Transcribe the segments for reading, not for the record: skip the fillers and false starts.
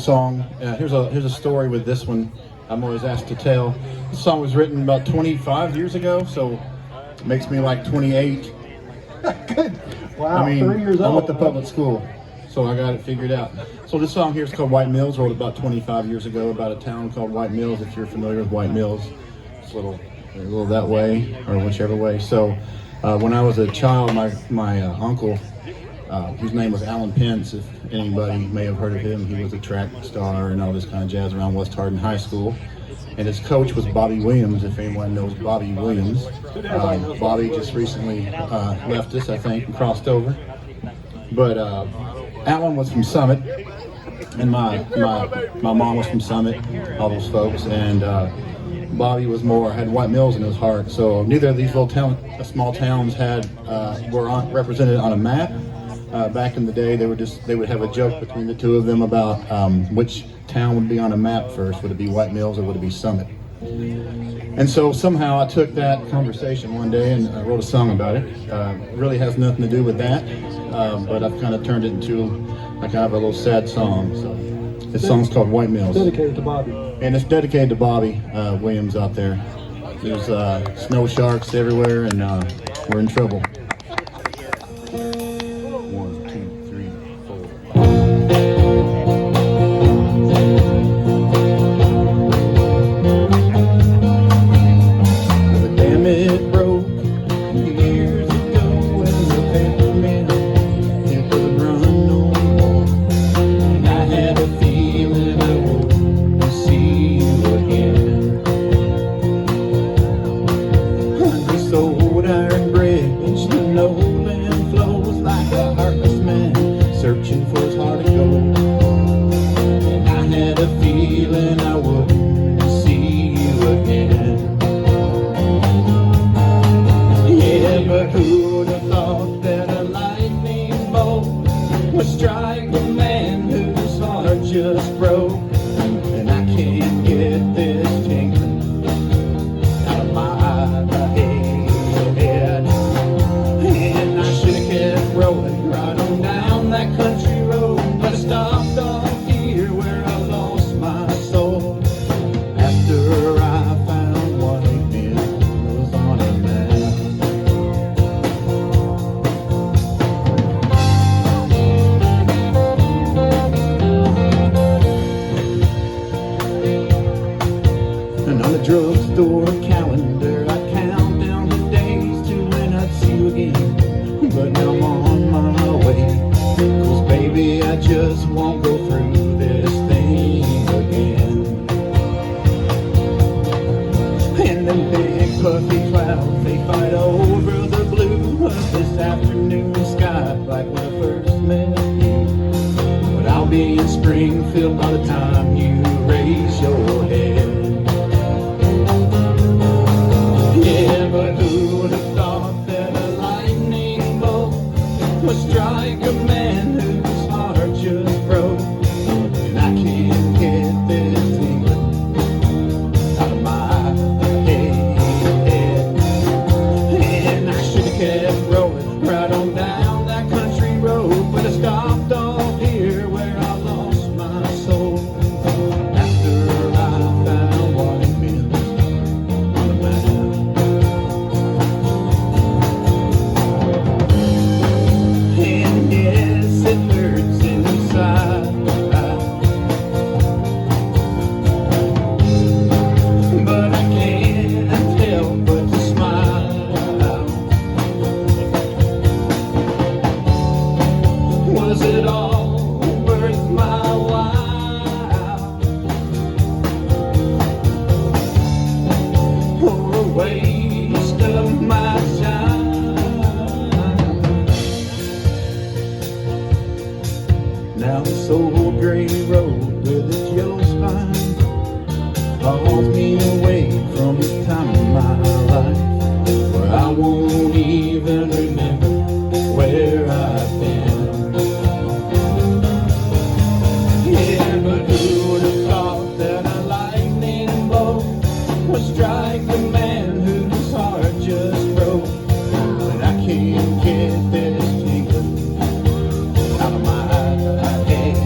Song. Here's a story with this one. I'm always asked to tell. This song was written about 25 years ago, so it makes me like 28. Good. Wow, I mean, 3 years old. I went to public school, so I got it figured out. So this song here is called White Mills. Wrote about 25 years ago about a town called White Mills. If you're familiar with White Mills, it's a little that way or whichever way. So when I was a child, my uncle. His name was Alan Pence, if anybody may have heard of him. He was a track star and all this kind of jazz around West Hardin High School. And his coach was Bobby Williams, if anyone knows Bobby Williams. Bobby just recently left us, I think, and crossed over. But Alan was from Summit, and my mom was from Summit, all those folks. And Bobby had White Mills in his heart. So neither of these small towns were represented on a map. Back in the day, they would have a joke between the two of them about which town would be on a map first. Would it be White Mills or would it be Summit? And so somehow I took that conversation one day and I wrote a song about it. It really has nothing to do with that, but I've kind of turned it into a kind of a little sad song. So this song's called White Mills. Dedicated to Bobby. And it's dedicated to Bobby Williams out there. There's snow sharks everywhere, and we're in trouble. Searching for his heart of gold, and I had a feeling I would see you again. Yeah, but who would have thought that a lightning bolt would strike a man whose heart just broke? And I can't get this tingling out of my head, and I should have kept rolling right on down that country road, but I stopped off here where I lost my soul after I found White Mills on a map. And on the drugstore calendar I count down the days to when I'd see you again, but now I'm on my way. 'Cause baby, I just won't go through this thing again. And them big puffy clouds, they fight over the blue of this afternoon sky like when I first met you. But I'll be in Springfield by the time you raise your head. Yeah, but who would have thought that a lightning bolt would strike a man whose heart just broke? And I can't get this tingling out of my head, and I should have kept rolling right on down that country road, but I stopped off here where I lost my soul after I found White Mills on the map. And yes, it hurts inside, but I can't help but to smile. Was it all worth my while, or a waste of my time? Now this old gray road with its yellow spine calls me away from this time in my life where I won't even remember where I've been. Yeah, but who would have thought that a lightning bolt would strike a man whose heart just broke? But I can't get this tingling out of my head.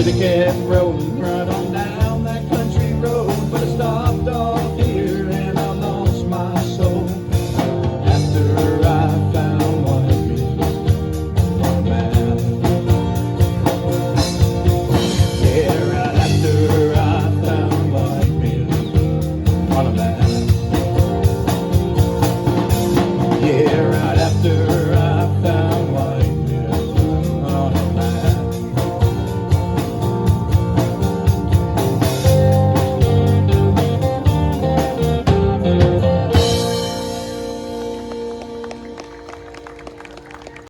Should have kept rolling right on down that country road, but I stopped off here and I lost my soul. After I found White Mills on a map. Yeah, right after I found White Mills on a map.